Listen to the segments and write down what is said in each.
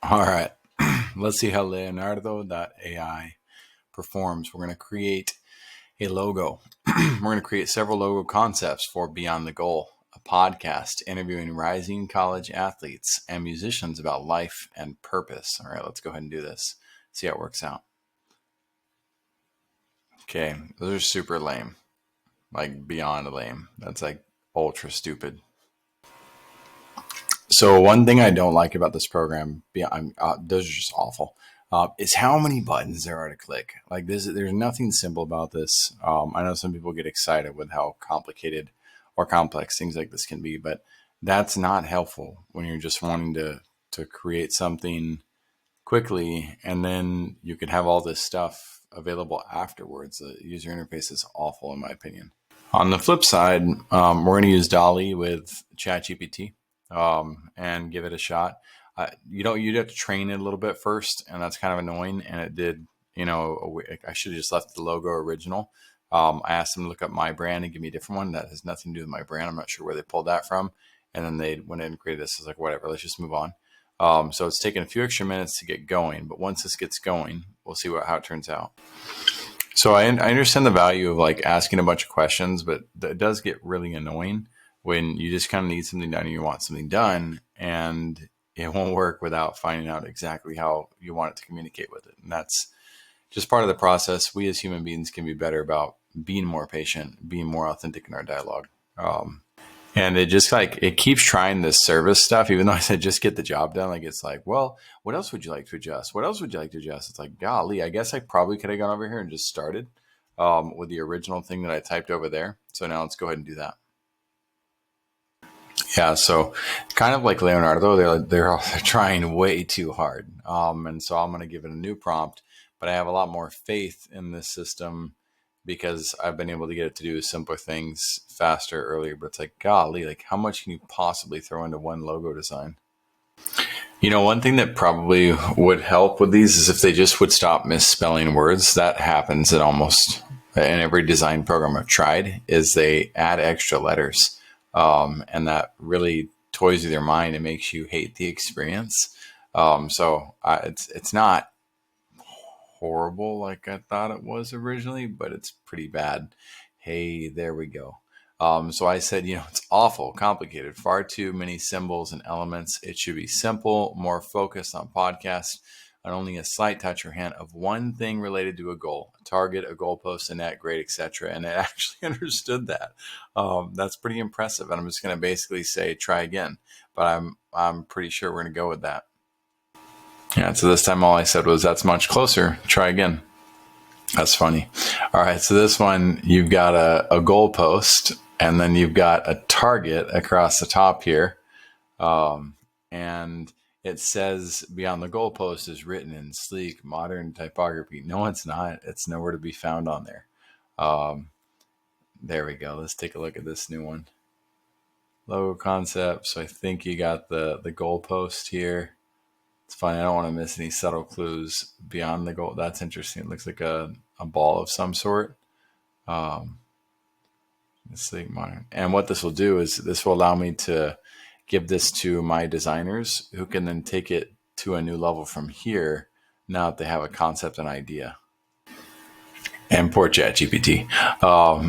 All right. Let's see how Leonardo.ai performs. We're going to create a logo. We're going to create several logo concepts for Beyond the Goal, a podcast interviewing rising college athletes and musicians about life and purpose. All right, let's go ahead and do this. See how it works out. Okay, those are super lame. Like beyond lame. That's like ultra stupid. So one thing I don't like about this program, those are just awful, is how many buttons there are to click. Like this, there's nothing simple about this. I know some people get excited with how complicated or complex things like this can be, but that's not helpful when you're just wanting to create something quickly, and then you can have all this stuff available afterwards. The user interface is awful, in my opinion. On the flip side, we're going to use Dolly with ChatGPT and give it a shot. You'd have to train it a little bit first, and that's kind of annoying. And it did, I should have just left the logo original. I asked them to look up my brand and give me a different one that has nothing to do with my brand. I'm not sure where they pulled that from. And then they went in and created this. I was like, whatever, let's just move on. So it's taken a few extra minutes to get going, but once this gets going, we'll see how it turns out. So I understand the value of like asking a bunch of questions, but it does get really annoying when you just kind of need something done and you want something done, and it won't work without finding out exactly how you want it to communicate with it. And that's just part of the process. We as human beings can be better about being more patient, being more authentic in our dialogue. And it just like, it keeps trying this service stuff, even though I said just get the job done. Like, it's like, well, what else would you like to adjust? What else would you like to adjust? It's like, golly, I guess I probably could have gone over here and just started with the original thing that I typed over there. So now let's go ahead and do that. Yeah, so kind of like Leonardo, they're trying way too hard, and so I'm going to give it a new prompt. But I have a lot more faith in this system because I've been able to get it to do simpler things faster earlier. But it's like, golly, like how much can you possibly throw into one logo design? One thing that probably would help with these is if they just would stop misspelling words. That happens in every design program I've tried. Is they add extra letters. And that really toys with your mind and makes you hate the experience. It's not horrible like I thought it was originally, but it's pretty bad. Hey, there we go. So I said, it's awful, complicated, far too many symbols and elements. It should be simple, more focused on podcast, and only a slight touch or hint of one thing related to a goal, a target, a goalpost, a net, grade, etc. And it actually understood that. That's pretty impressive. And I'm just going to basically say, try again. But I'm pretty sure we're going to go with that. Yeah. So this time all I said was, that's much closer. Try again. That's funny. All right. So this one, you've got a goalpost, and then you've got a target across the top here. And it says Beyond the Goalpost is written in sleek, modern typography. No, it's not. It's nowhere to be found on there. There we go. Let's take a look at this new one. Logo concept. So I think you got the goalpost here. It's fine. I don't want to miss any subtle clues beyond the goal. That's interesting. It looks like a ball of some sort. Sleek, modern. And what this will do is this will allow me to give this to my designers, who can then take it to a new level from here now that they have a concept and idea. And poor ChatGPT.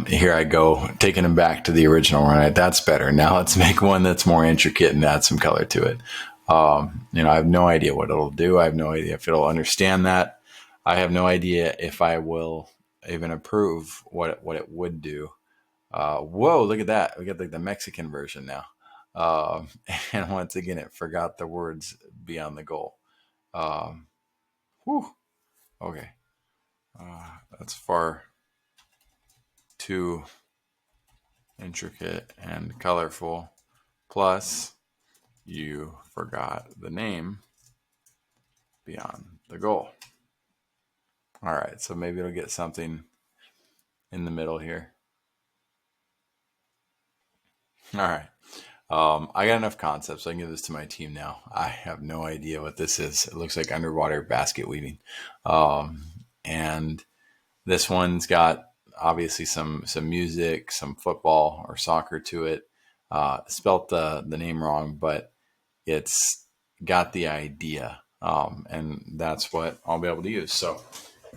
Here I go, taking them back to the original, right? That's better. Now let's make one that's more intricate and add some color to it. I have no idea what it'll do. I have no idea if it'll understand that. I have no idea if I will even approve what it would do. Whoa, look at that. We got like the Mexican version now. And once again, it forgot the words beyond the goal. Whew. Okay. That's far too intricate and colorful. Plus, you forgot the name beyond the goal. All right. So maybe it'll get something in the middle here. All right. I got enough concepts. So I can give this to my team now. I have no idea what this is. It looks like underwater basket weaving. And this one's got obviously some music, some football or soccer to it. Spelt the name wrong, but it's got the idea And that's what I'll be able to use. So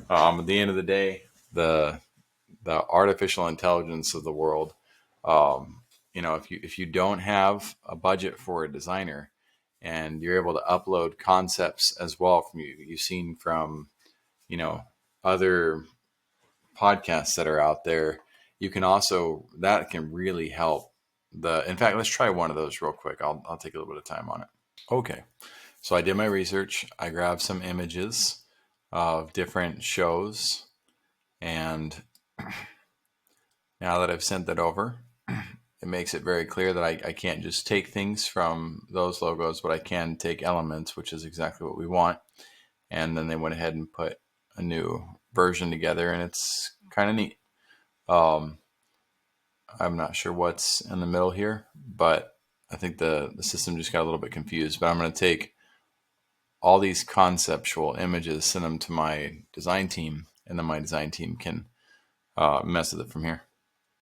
at the end of the day, the artificial intelligence of the world, if you don't have a budget for a designer, and you're able to upload concepts as well from you've seen from other podcasts that are out there, you can also, that can really help. In fact, let's try one of those real quick. I'll take a little bit of time on it. Okay, so I did my research. I grabbed some images of different shows, and now that I've sent that over, it makes it very clear that I can't just take things from those logos, but I can take elements, which is exactly what we want. And then they went ahead and put a new version together, and it's kind of neat. I'm not sure what's in the middle here, but I think the system just got a little bit confused. But I'm going to take all these conceptual images, send them to my design team, and then my design team can mess with it from here.